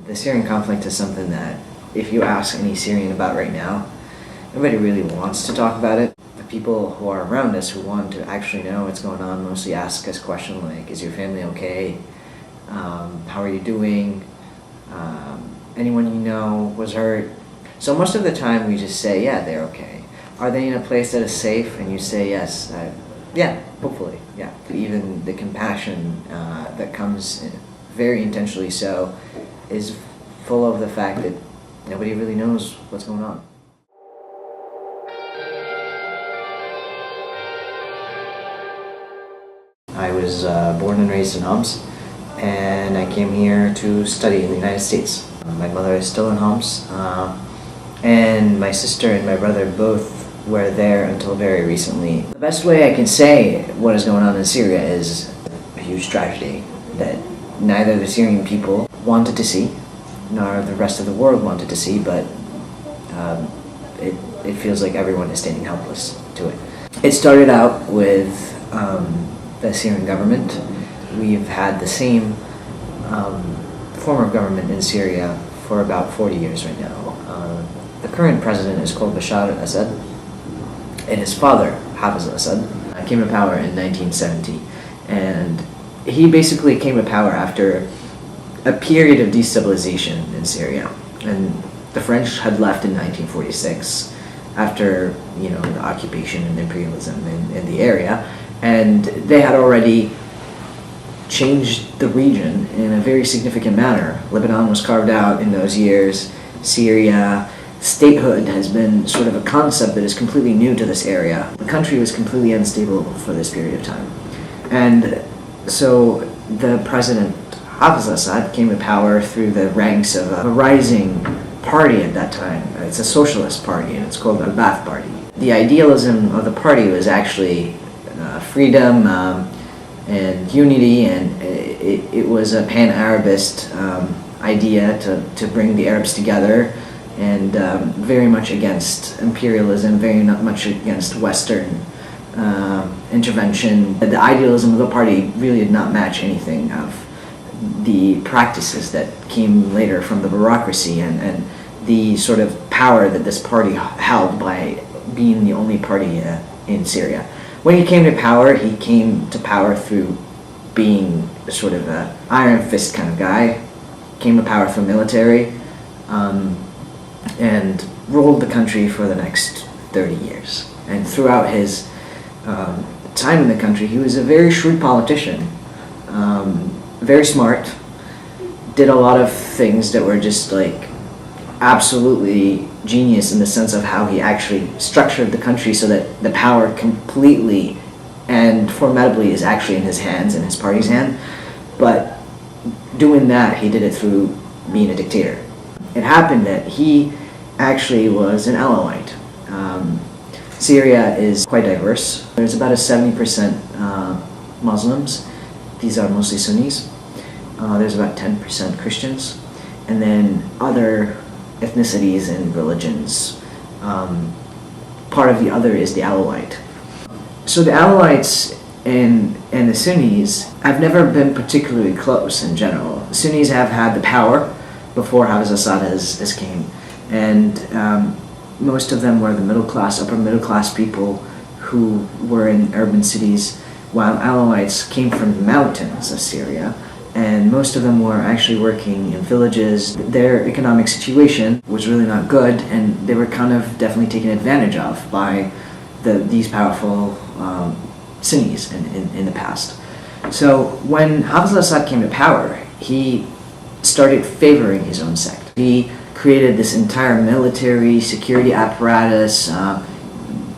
The Syrian conflict is something that if you ask any Syrian about right now, nobody really wants to talk about it. The people who are around us who want to actually know what's going on mostly ask us questions like, is your family okay? How are you doing? Anyone you know was hurt? So most of the time we just say, yeah, they're okay. Are they in a place that is safe? And you say, yes. Yeah, hopefully, yeah. Even the compassion that comes very intentionally so is full of the fact that nobody really knows what's going on. I was born and raised in Homs, and I came here to study in the United States. My mother is still in Homs, and my sister and my brother both were there until very recently. The best way I can say what is going on in Syria is a huge tragedy that neither the Syrian people wanted to see, nor the rest of the world wanted to see, but it feels like everyone is standing helpless to it. It started out with the Syrian government. We've had the same form of government in Syria for about 40 years right now. The current president is called Bashar al-Assad, and his father, Hafiz al-Assad, came to power in 1970. And he basically came to power after a period of destabilization in Syria. And the French had left in 1946 after, the occupation and imperialism in the area. And they had already changed the region in a very significant manner. Lebanon was carved out in those years. Syria, statehood has been sort of a concept that is completely new to this area. The country was completely unstable for this period of time. And so the president, Hafiz al-Assad, came to power through the ranks of a rising party at that time. It's a socialist party, and it's called the Ba'ath Party. The idealism of the party was actually freedom and unity, and it was a pan-Arabist idea to bring the Arabs together, and very much against imperialism, very much against Western intervention. The idealism of the party really did not match anything of the practices that came later from the bureaucracy and the sort of power that this party held by being the only party in Syria. When he came to power through being sort of an iron fist kind of guy, came to power through military, and ruled the country for the next 30 years. And throughout his time in the country, he was a very shrewd politician, very smart, did a lot of things that were just like absolutely genius in the sense of how he actually structured the country so that the power completely and formidably is actually in his hands, in his party's hand. But doing that, he did it through being a dictator. It happened that he actually was an Alawite. Syria is quite diverse. There's about a 70% Muslims. These are mostly Sunnis. There's about 10% Christians. And then other ethnicities and religions. Part of the other is the Alawite. So the Alawites and the Sunnis have never been particularly close in general. The Sunnis have had the power before Hafiz al-Assad has came, and most of them were the middle class, upper middle class people who were in urban cities, while Alawites came from the mountains of Syria, and most of them were actually working in villages. Their economic situation was really not good, and they were kind of definitely taken advantage of by these powerful Sunnis in the past. So when Hafiz al-Assad came to power, he started favoring his own sect. He created this entire military, security apparatus,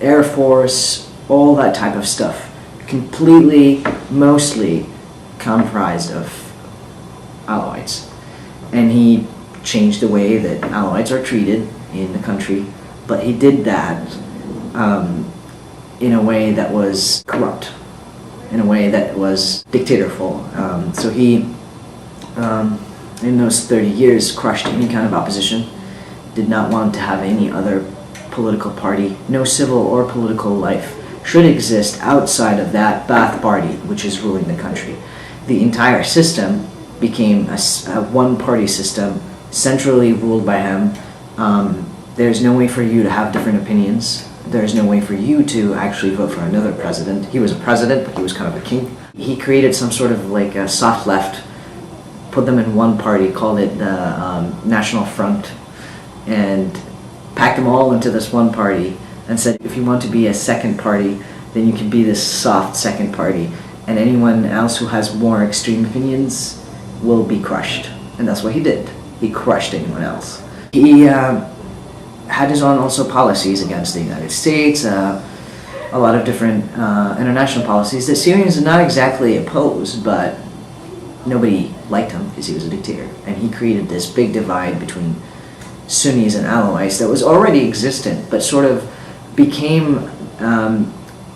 air force, all that type of stuff, completely, mostly comprised of Alawites. And he changed the way that Alawites are treated in the country, but he did that in a way that was corrupt, in a way that was dictatorful. So he, in those 30 years, crushed any kind of opposition, did not want to have any other political party. No civil or political life should exist outside of that Ba'ath Party, which is ruling the country. The entire system became a one-party system centrally ruled by him. There's no way for you to have different opinions. There's no way for you to actually vote for another president. He was a president, but he was kind of a king. He created some sort of like a soft left, put them in one party, called it the National Front, and packed them all into this one party and said, if you want to be a second party, then you can be this soft second party, and anyone else who has more extreme opinions will be crushed. And that's what he did. He crushed anyone else. He had his own also policies against the United States, a lot of different international policies that Syrians did not exactly oppose, but nobody liked him because he was a dictator. And he created this big divide between Sunnis and Alawites that was already existent, but sort of became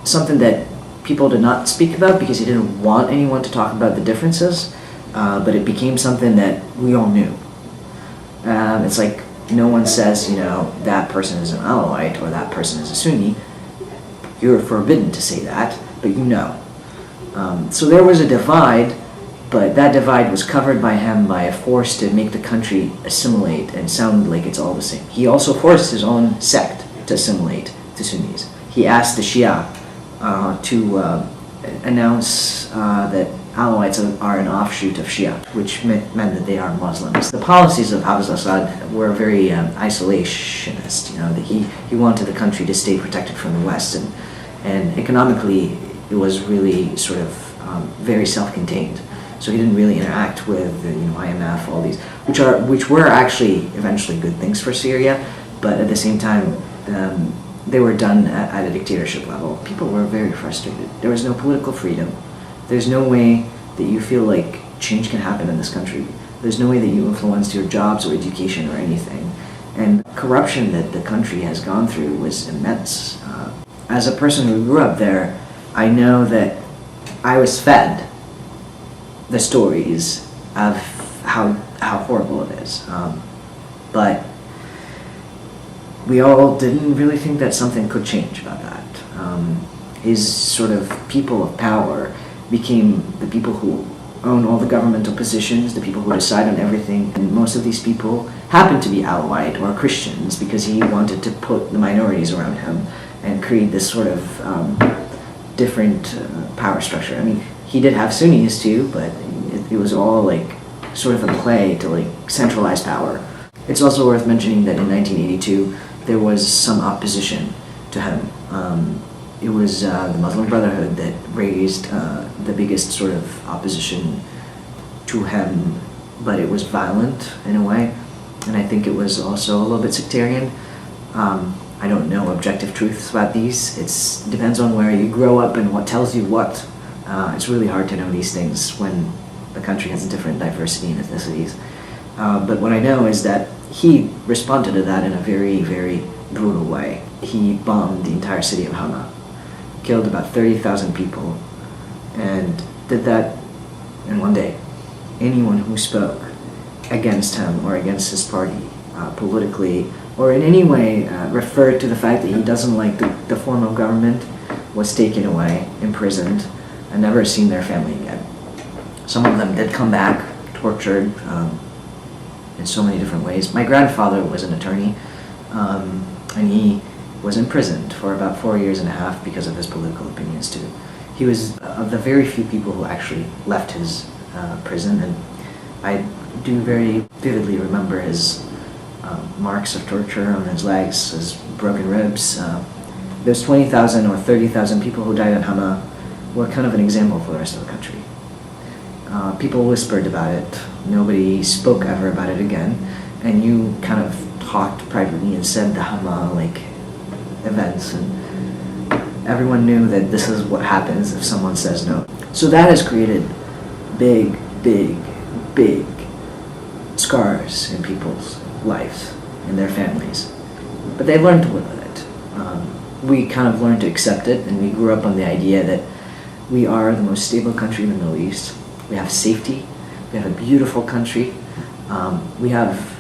something that people did not speak about because he didn't want anyone to talk about the differences, but it became something that we all knew. It's like no one says, you know, that person is an Alawite or that person is a Sunni. You're forbidden to say that, but you know. So there was a divide, but that divide was covered by him by a force to make the country assimilate and sound like it's all the same. He also forced his own sect to assimilate to Sunnis. He asked the Shia to announce that Alawites are an offshoot of Shia, which meant that they are Muslims. The policies of Hafez Assad were very isolationist. You know, that he wanted the country to stay protected from the West, and economically it was really sort of very self-contained. So he didn't really interact with the IMF, all these, which were actually eventually good things for Syria, but at the same time they were done at a dictatorship level. People were very frustrated. There was no political freedom. There's no way that you feel like change can happen in this country. There's no way that you influenced your jobs or education or anything. And corruption that the country has gone through was immense. As a person who grew up there, I know that I was fed the stories of how horrible it is. But we all didn't really think that something could change about that. His sort of people of power became the people who own all the governmental positions, the people who decide on everything, and most of these people happened to be Alawite or Christians because he wanted to put the minorities around him and create this sort of different power structure. I mean, he did have Sunnis too, but it was all like sort of a play to like centralize power. It's also worth mentioning that in 1982 there was some opposition to him. It was the Muslim Brotherhood that raised the biggest sort of opposition to him, but it was violent in a way, and I think it was also a little bit sectarian. I don't know objective truths about these. It depends on where you grow up and what tells you what. It's really hard to know these things when the country has a different diversity in ethnicities. But what I know is that he responded to that in a very, very brutal way. He bombed the entire city of Hama, killed about 30,000 people, and did that in one day. Anyone who spoke against him or against his party politically or in any way referred to the fact that he doesn't like the form of government was taken away, imprisoned, and never seen their family again. Some of them did come back, tortured in so many different ways. My grandfather was an attorney, and he was imprisoned for about 4 years and a half because of his political opinions too. He was of the very few people who actually left his prison, and I do very vividly remember his marks of torture on his legs, his broken ribs. Those 20,000 or 30,000 people who died in Hama were kind of an example for the rest of the country. People whispered about it. Nobody spoke ever about it again, and you kind of talked privately and said the Hama events, and everyone knew that this is what happens if someone says no. So that has created big, big, big scars in people's lives and their families. But they learned to live with it. We kind of learned to accept it, and we grew up on the idea that we are the most stable country in the Middle East. We have safety. We have a beautiful country. We have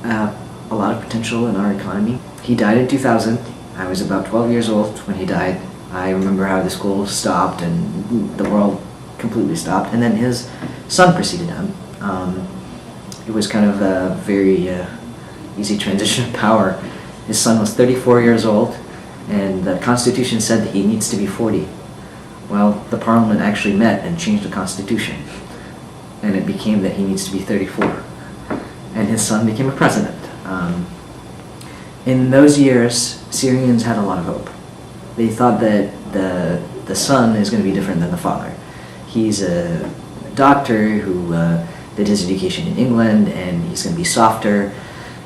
a lot of potential in our economy. He died in 2000. I was about 12 years old when he died. I remember how the school stopped and the world completely stopped. And then his son preceded him. it was kind of a very easy transition of power. His son was 34 years old, and the Constitution said that he needs to be 40. Well, the Parliament actually met and changed the Constitution, and it became that he needs to be 34. And his son became a president. In those years, Syrians had a lot of hope. They thought that the son is going to be different than the father. He's a doctor who did his education in England, and he's going to be softer.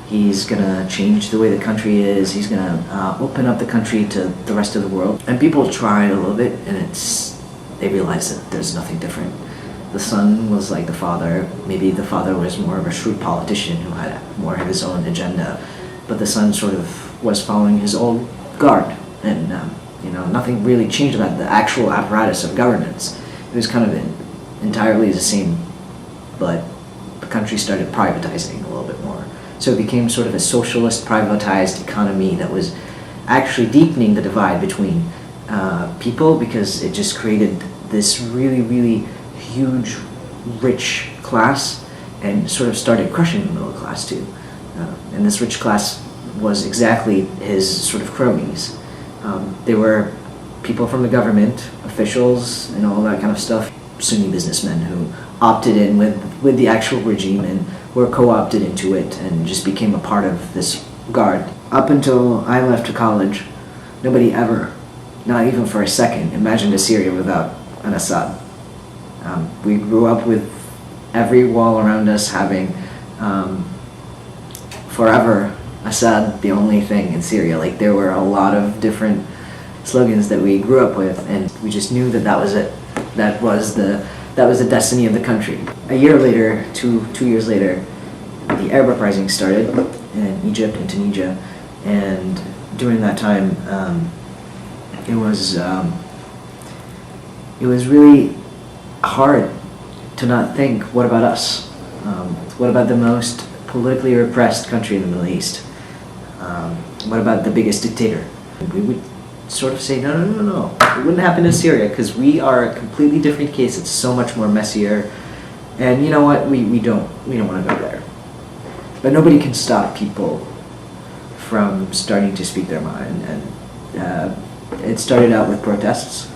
He's going to change the way the country is. He's going to open up the country to the rest of the world. And people tried a little bit, and they realized that there's nothing different. The son was like the father. Maybe the father was more of a shrewd politician who had more of his own agenda, but the son sort of was following his old guard, and nothing really changed about the actual apparatus of governance. It was kind of entirely the same, but the country started privatizing a little bit more. So it became sort of a socialist, privatized economy that was actually deepening the divide between people, because it just created this really, really huge, rich class, and sort of started crushing the middle class too. And this rich class was exactly his sort of cronies. They were people from the government, officials, and all that kind of stuff. Sunni businessmen who opted in with the actual regime and were co-opted into it and just became a part of this guard. Up until I left to college, nobody ever, not even for a second, imagined a Syria without an Assad. We grew up with every wall around us having forever Assad the only thing in Syria. Like, there were a lot of different slogans that we grew up with, and we just knew that was it. That was the destiny of the country. A year later, two years later, the Arab uprising started in Egypt and Tunisia, and during that time, it was really hard to not think, what about us? What about the most politically repressed country in the Middle East? What about the biggest dictator? We would sort of say, no. It wouldn't happen in Syria, because we are a completely different case. It's so much more messier. And you know what? We don't want to go there. But nobody can stop people from starting to speak their mind. And it started out with protests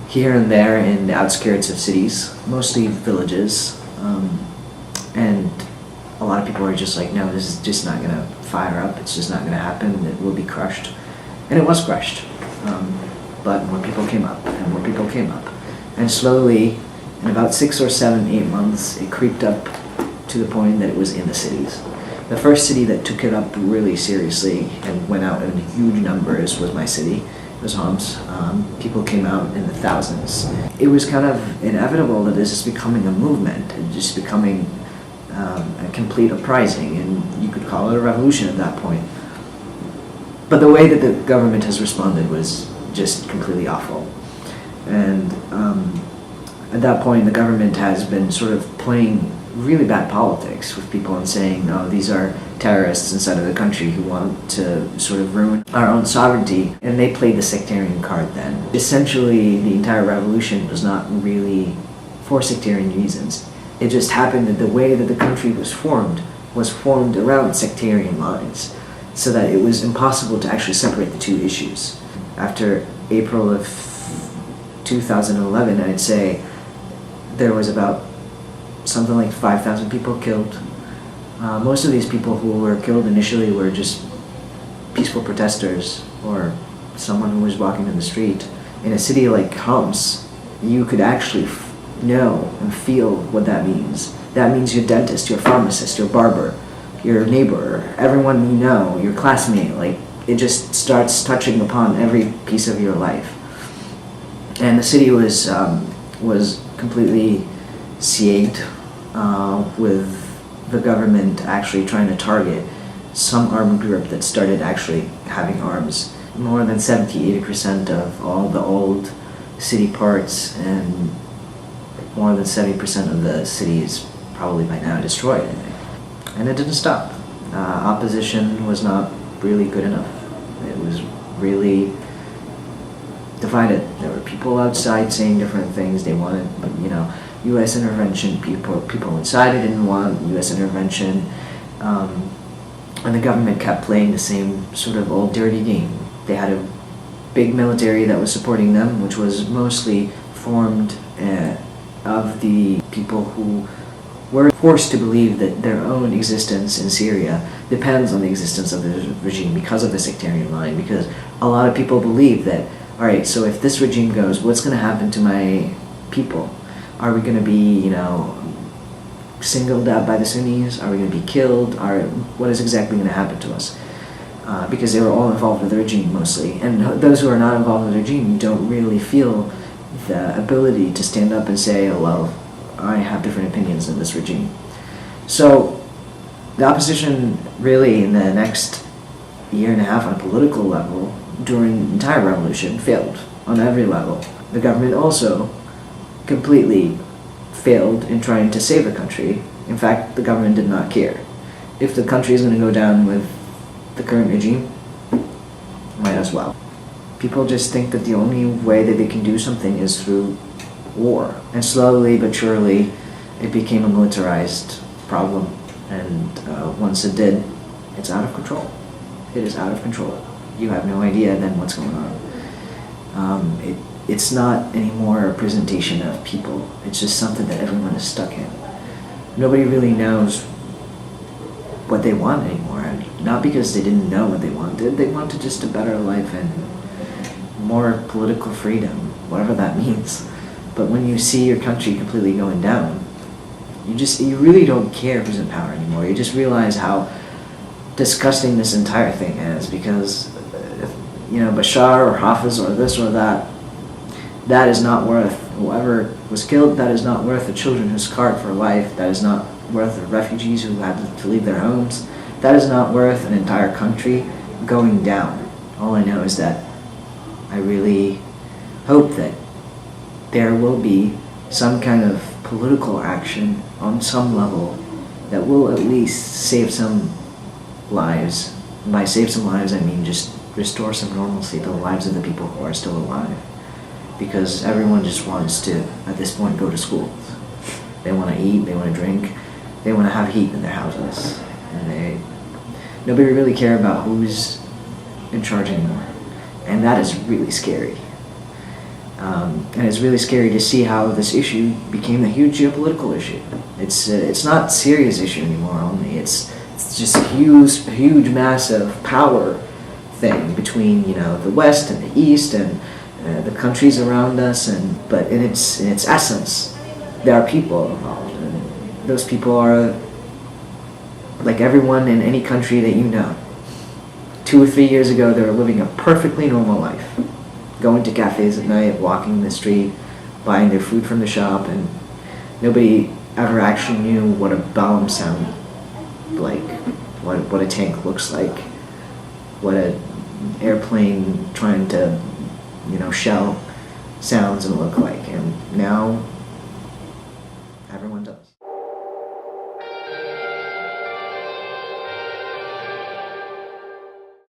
here and there in the outskirts of cities, mostly villages. And a lot of people are just like, no, this is just not going to fire up. It's just not going to happen. It will be crushed. And it was crushed. But more people came up, and more people came up. And slowly, in about 6 or 7, 8 months, it creeped up to the point that it was in the cities. The first city that took it up really seriously and went out in huge numbers was my city. It was Homs. People came out in the thousands. It was kind of inevitable that this is becoming a movement, and just becoming a complete uprising, and you could call it a revolution at that point. But the way that the government has responded was just completely awful. And at that point, the government has been sort of playing really bad politics with people and saying, no, these are terrorists inside of the country who want to sort of ruin our own sovereignty. And they played the sectarian card then. Essentially, the entire revolution was not really for sectarian reasons. It just happened that the way that the country was formed around sectarian lines, so that it was impossible to actually separate the two issues. After April of 2011, I'd say there was about something like 5,000 people killed. Most of these people who were killed initially were just peaceful protesters or someone who was walking in the street. In a city like Homs, you could actually know and feel what that means. That means your dentist, your pharmacist, your barber, your neighbor, everyone you know, your classmate, like, it just starts touching upon every piece of your life. And the city was completely sieged, with the government actually trying to target some armed group that started actually having arms. More than 70-80% of all the old city parts and more than 70% of the city is probably by now destroyed. And it didn't stop. Opposition was not really good enough. It was really divided. There were people outside saying different things. They wanted, U.S. intervention. People inside it didn't want U.S. intervention, and the government kept playing the same sort of old dirty game. They had a big military that was supporting them, which was mostly formed of the people who were forced to believe that their own existence in Syria depends on the existence of the regime because of the sectarian line, because a lot of people believe that, all right, so if this regime goes, what's going to happen to my people? Are we going to be, singled out by the Sunnis? Are we going to be killed? What is exactly going to happen to us? Because they were all involved with the regime mostly. And those who are not involved with the regime don't really feel the ability to stand up and say, oh, well, I have different opinions than this regime. So the opposition really in the next year and a half on a political level during the entire revolution failed on every level. The government also completely failed in trying to save the country. In fact, the government did not care. If the country is going to go down with the current regime, might as well. People just think that the only way that they can do something is through war. And slowly but surely, it became a militarized problem. And once it did, it's out of control. It is out of control. You have no idea then what's going on. It's not anymore a presentation of people. It's just something that everyone is stuck in. Nobody really knows what they want anymore. Not because they didn't know what they wanted. They wanted just a better life and more political freedom, whatever that means. But when you see your country completely going down, you really don't care who's in power anymore. You just realize how disgusting this entire thing is, because Bashar or Hafiz or this or that is not worth whoever was killed. That is not worth the children who scarred for life. That is not worth the refugees who had to leave their homes. That is not worth an entire country going down. All I know is that I really hope that there will be some kind of political action on some level that will at least save some lives. And by save some lives, I mean just restore some normalcy to the lives of the people who are still alive. Because everyone just wants to, at this point, go to school. They want to eat, they want to drink, they want to have heat in their houses. And nobody really cares about who's in charge anymore. And that is really scary. And it's really scary to see how this issue became a huge geopolitical issue. It's not Syria's issue anymore only. It's just a huge, massive power thing between the West and the East and the countries around us. But in its essence, there are people involved, and those people are like everyone in any country that you know. 2 or 3 years ago, they were living a perfectly normal life, going to cafes at night, walking the street, buying their food from the shop, and nobody ever actually knew what a bomb sounded like, what a tank looks like, what an airplane trying to, shell sounds and look like. And now everyone does.